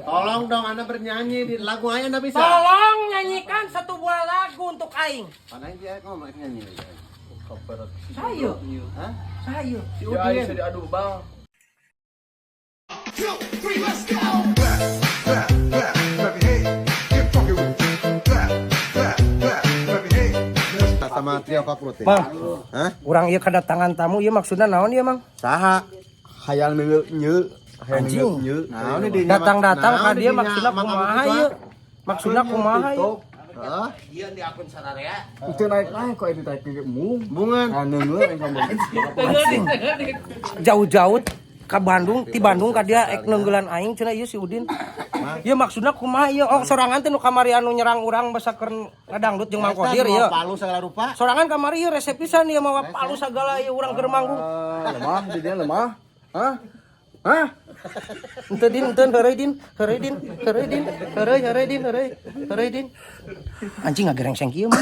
Tolong dong Anda bernyanyi di lagu Aing Anda bisa. Tolong nyanyikan satu buah lagu untuk Aing. Padahal dia ngomong nyanyi. Saya. Hah? Saya. Si Ya, ayo Udin. diadu bang. Sama trio Kaprut. Bang, Hah? urang ieu kedatangan tamu ieu maksudna naon ieu, Mang? Saha? Hayang neu Anjing. Nah, ini dia Datang-datang ka dia maksudna kumaha ieu? Maksudna kumaha ieu? Heeh. Itu naik kok itu naik ke Bungan. neu Jauh-jauh ka Bandung, ti Bandung ka dia ek neunggelan aing cenah ieu si Udin. Ieu maksudna kumaha ieu? Oh, sorangan teh nu kamari anu nyerang urang basakeun ngadangdut jeung Mang Kodir ieu. Palu segala rupa. Sorangan kamari ieu resep pisan ieu mawa palu sagala ieu urang keur manggung. lemah di dia lemah. Hah? Henteu din, henteu heureuy din, heureuy din, heureuy din, heureuy din, heureuy din. Anjing ngagerengseng kieu mah.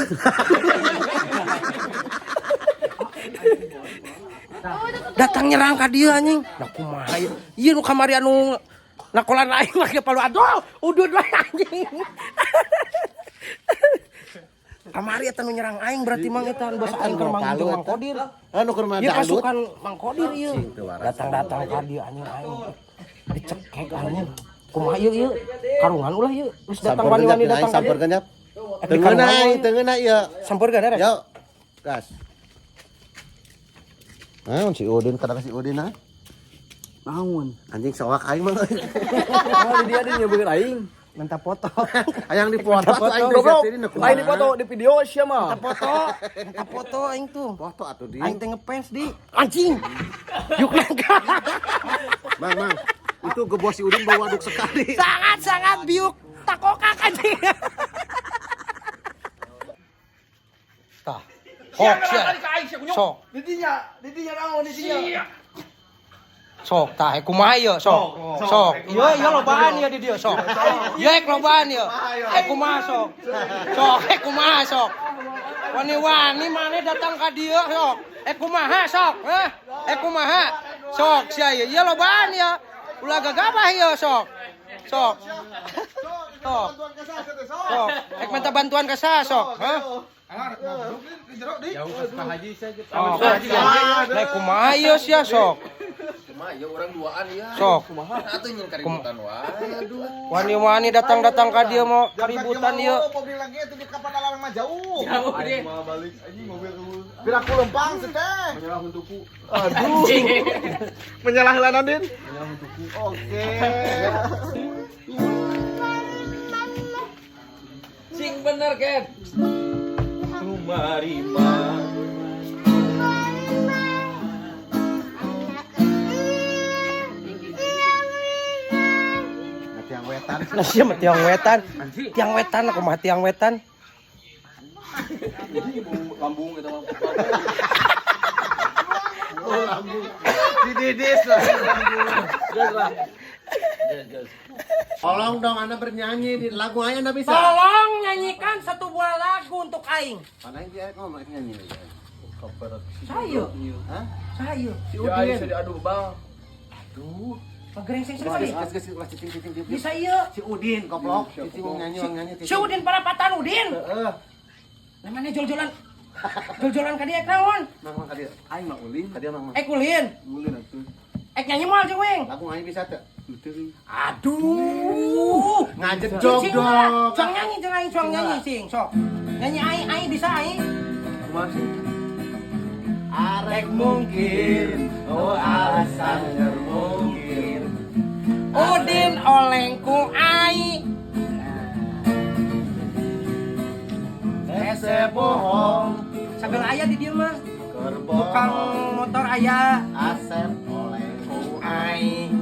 Datang nyerang ka dieu anjing. Nah kumaha ieu? Ieu nu kamari anu nakolan aing make palu aduh, udud wae anjing. Kamari eta nu nyerang aing berarti mang eta bos aing keur manggung jeung Mang Kodir. Anu keur mah Ieu dangdut. pasukan Mang Kodir ieu. Datang-datang ka dieu anjing aing. Dicekek anjing. Kumaha ieu? Karungan ulah ieu. Geus datang wani-wani datang ka dieu. Sampeurkeun ya. Teungeuna ieu. Sampeurkeun ya. Yo. Gas. Naon si Udin kada si Udin ah? Naon? Anjing sawak aing mah. Di dia nyebeun aing. Minta foto. Hayang dipoto aing Goblok. jadi Aing dipoto di video sia mah. Minta foto aing tuh. Foto atuh di. Aing teh ngefans di anjing. Yuk langka. Mang, itu gebos si Udin bawa aduk sekali. Sangat biuk takokak anjing. Tah. Kok sia. Sok. Di dinya naon di dinya. Sok tah kumaha ieu sok. Sok. Ieu lobaan ieu di dieu sok. Ieu ek lobaan ieu. Kumaha sok. Sok kumaha sok. Wani-wani maneh datang ka dieu sok. Kumaha sok. Heh. Kumaha. Sok sia ieu. Ieu lobaan ieu. Ulah gagabah ieu sok. Sok. Sok. Sok. Ek minta bantuan ka sa sok. Heh. Jauh ke haji saja. Oh, nah kumaha ieu sia sok. Mah ya orang duaan ya. Sok. Atuh nyen kaributan wae. Aduh. Wani-wani datang-datang ka dieu mau kaributan ieu. Mobil lagi itu di kapal alarm mah jauh. Jauh deh. Mah balik anjing mobil dulu. Pira ku lempang teh. Menyalah untukku. Aduh. Menyalah lana Din. Menyalah untukku. Oke. Sing bener, Ken. Rumarima. Tiang wetan. Nah sia mah tiang wetan. Tiang wetan kumaha tiang wetan? Lambung eta mah. Oh, lambung. Dididis lah. Gas lah. Tolong dong Anda bernyanyi di lagu Aing Anda bisa. Tolong nyanyikan satu buah lagu untuk aing. Padahal dia ngomong nyanyi. Saya. Hah? Saya. Si Ya ayo Udin. diadu bang. Aduh. Pagerengseng sekali. Gas cicing. Bisa ieu. Si Udin koplok. Cicing mau nyanyi. Si Udin parapatan Udin. Heeh. Namanya jol-jolan. Jol-jolan ka dia naon? Mang ka dia. Aing mah ulin, ka dia mang. Ulin. Ulin atuh. Nyanyi moal jeung weng. Lagu Aing bisa teh. Teu. Aduh. Ngajet jog Cing, dong. Cong nyanyi jeung aing cong nyanyi sing sok. Nyanyi aing bisa aing. Kumaha sih? Arek mungkin, oh alasan mungkin. Udin olengku aing. Ese bohong, Sagala aya di dieu mah. kerbau, Tukang motor aya. asep oleh Aing.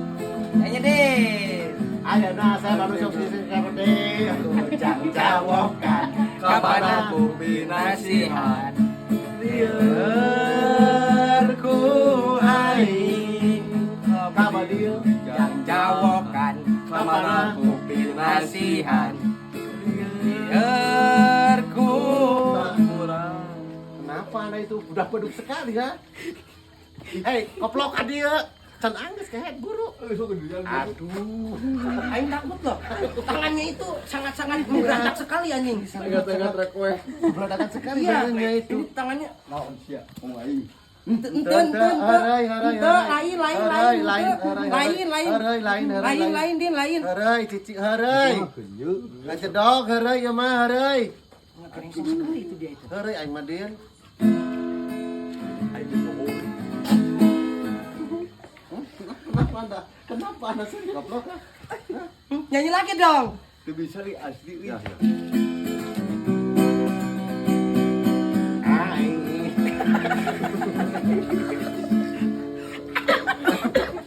Nyanyi deh. ayeuna saya baru sok sisi kabeh. Jang jawokan Kabana bumi nasihat. liarku aing. Ka dieu Jang jawokan kabana bumi nasihat. Liarku. Kenapa anda itu budak beduk sekali ha? Hei, koplok ka dieu. Can angges kehet guru. Aduh. Aing takut loh. Tangannya itu sangat-sangat menggerak sekali anjing. Tengah-tengah trek weh. Beladakan sekali Iya, badannya itu. ini tangannya. Naon sia? Aing. Ente lain din lain. Harai cici harai. Ngacedok harai ya mah harai. Itu dia itu. Harai aing mah din. Kenapa anda? Kenapa anda sendiri? Goblok. Nyanyi lagi dong. Itu bisa li asli li.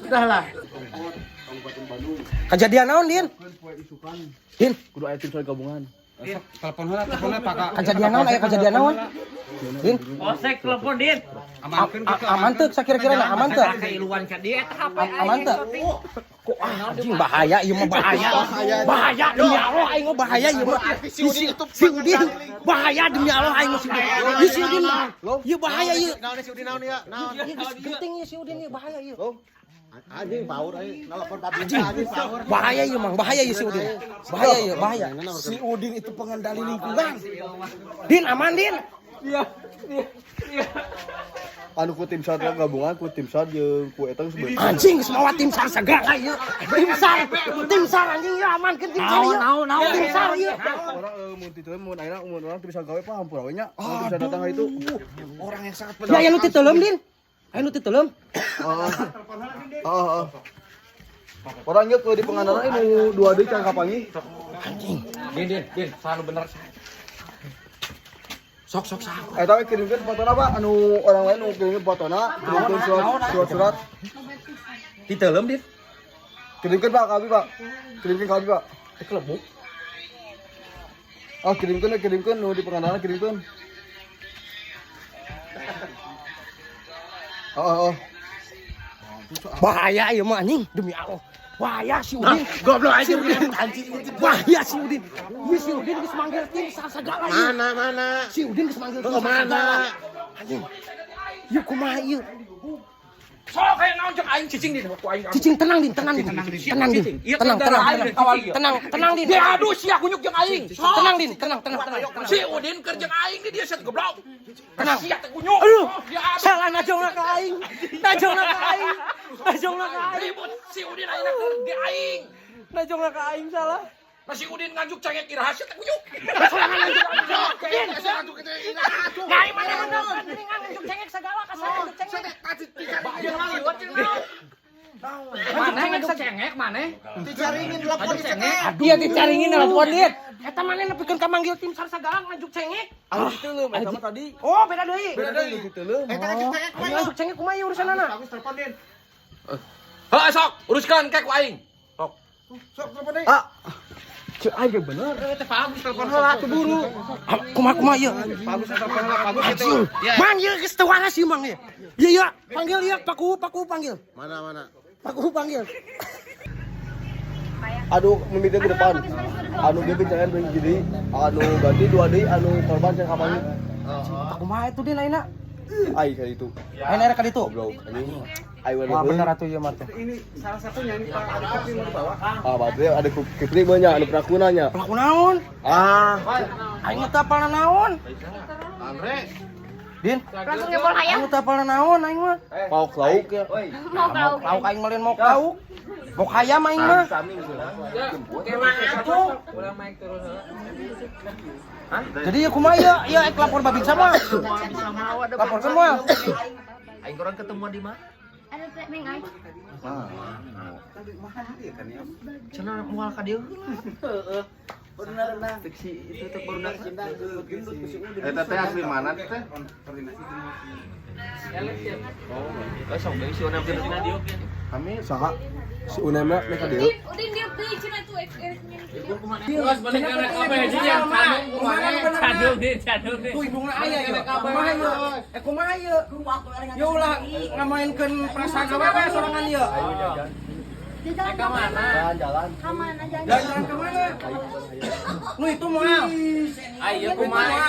Sudahlah. Kejadian naon din? Din, Kudu aya tim soal gabungan. Telepon heula Pak. kejadian naon aya kejadian naon? Din. Osek telepon Din. Amankeun Aman teu sakira-kira na aman teu? Kailuan ka dia eta HP Aman teu? Kok anjing bahaya ieu mah bahaya. Bahaya demi Allah aing mah bahaya ieu mah. Si Udin bahaya demi Allah aing mah si Udin. Ieu si Udin mah. Ieu bahaya ieu. Naon si Udin naon ya? Naon? Genting ieu si Udin ieu bahaya ieu. Anjing baur euy. Nelpon babinsa anjing baur. Bahaya ieu mang, bahaya ieu si Udin. Bahaya ieu, bahaya. Si Udin itu pengendali lingkungan. Din aman Din. Anu ku tim SAR gabungan ku tim SAR jeung ku eta geus beunang. Anjing semua tim SAR segala ieu. Tim SAR anjing ieu amankeun tim SAR ieu. Tim SAR ieu. Orang mun titeulem mun ayeuna mun orang teu bisa gawe paham pura we nya. Mun bisa datang itu. Orang yang sangat Ya anu titeulem Din. Anu titeulem. Heeh. Orang nya ku di pengandaran anu dua deui can kapangi. Din, selalu bener. Sok. Eta we kirimkeun fotona Pak anu orang lain nu kirimkeun fotona, kirimkeun surat. Diteuleum Din. Kirimkeun Pak kami Pak. Kirimkeun kami Pak. Kelebuk. Ah kirimkeun nu di pengandaran kirimkeun. Oh. Bahaya ieu mah anjing demi Allah. Bahaya si Udin. Goblok aja Udin anjing. Bahaya si Udin. Ieu si Udin geus manggil tim SAR segala ieu. Mana? Si Udin geus manggil tim Ke SAR mana? segala. Anjing. Ieu kumaha ieu? Sok kayak naon jeung aing cicing Din ku aing. Cicing tenang Din. Tenang Din. Aduh sia kunyuk jeung aing. Tenang Din. Si Udin keur jeung aing di dia set goblok. Tenang. Sia teh kunyuk. Aduh. Dia Salah najongna ka aing. Najongna ka aing. ribut si Udin ayeuna keur di aing. Najongna ka aing salah. Nah si Udin nganjuk cengek ira hasil teh kunyuk. Ngai mana nganjuk cengek segala ka saya nganjuk cengek. Mana nganjuk cengek mana? Dicaringin telepon di cengek. Dia dicaringin telepon dit. Eta maneh nepikeun ka manggil tim SAR segala nganjuk cengek. Anu titeulem eta mah tadi. Oh, beda deui. Titeulem. Eta nganjuk cengek Aing nganjuk cengek kumaha ieu urusanana? Bagus telepon din. Heuh sok uruskeun kek ku aing. Sok. Sok telepon deui. Ah. Cek aja bener. Teh bagus telepon heula tuh buru. Kumaha ieu? Bagus telepon heula bagus gitu. Anjing. Manggil geus teu waras ieu mang ieu. Iya, panggil ieu Paku panggil. Mana? Paku panggil. Aduh mimiti ke depan. Anu ge jangan jadi anu ganti dua deui anu korban can kapangi. Kumaha itu din ayeuna? Ai ka itu. Ayeuna era ka ditu. Goblok anjing. Ai Wah bener atuh ieu mah teh. Ah berarti ada kipri banyak anu pernah kunanya. Pelaku naon? Ah. Aing teu apalna naon? Andre. Din, Langsung nyebol hayam. aing teu apalna naon aing mah. Pauk lauk ya. Mau kau. Lauk aing mah lain mau lauk. Mau hayam aing mah. Jadi ya kumaha ya ek lapor babin sama. Lapor semua. Aing orang ketemuan di mana? Ada teh mengai. Cenah moal ka dieu. Heeh. Bener fiksi itu teh barudak cinta. Eta teh asli mana teh? Sok deui si Onam jeung dieu. Kami saha si Unema mereka dia. Udin dia teh cina tuh Terus balik ke kabeh jeung cadul deh. Tuh ibungna aya ya. Kumaha ieu? Kumaha ieu? Ya ulah ngamainkeun perasaan awewe sorangan ieu. di jalan ke mana? Jalan. Ke mana jalan? Jalan ke mana? Nu itu moal. Ayo kumaha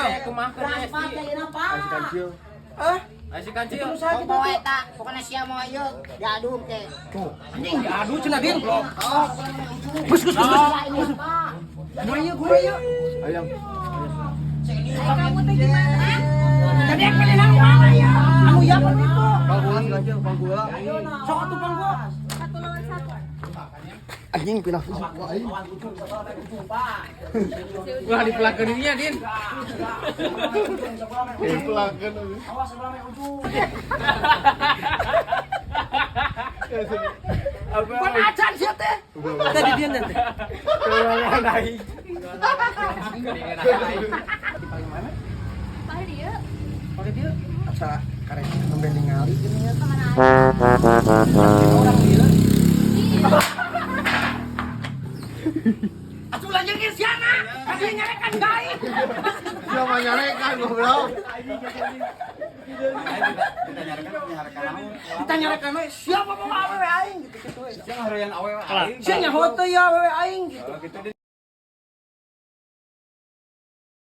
Berapa teh apa? Kancil. Ah, Ayo si Kanci yuk. Mau eta, pokoknya siapa mau ayo diadu teh. Anjing diadu cenah Din. Ayam. Kamu teh gimana? Jadi yang pilih nang mana ya? Kamu ya apa itu? Panggulan aja, panggulan. Sok atuh Bang gua. 1 lawan 1. Anjing pindah. Wah dipelakeun dirinya, Din. Pelakan. Bukan acan sih teh. Tadi dia nanti. Paling dia. Pakai dia asa karek membeli ngali gini ya. Kemana aja? Orang dia. Atuh lanjutkeun siana. Kasih nyarekan gaib. Siapa nyarekan goblok? Kita nyarekan we siapa bawa awewe aing gitu. Yang harayan awewe aing. Sia nyaho teh ya awewe aing gitu.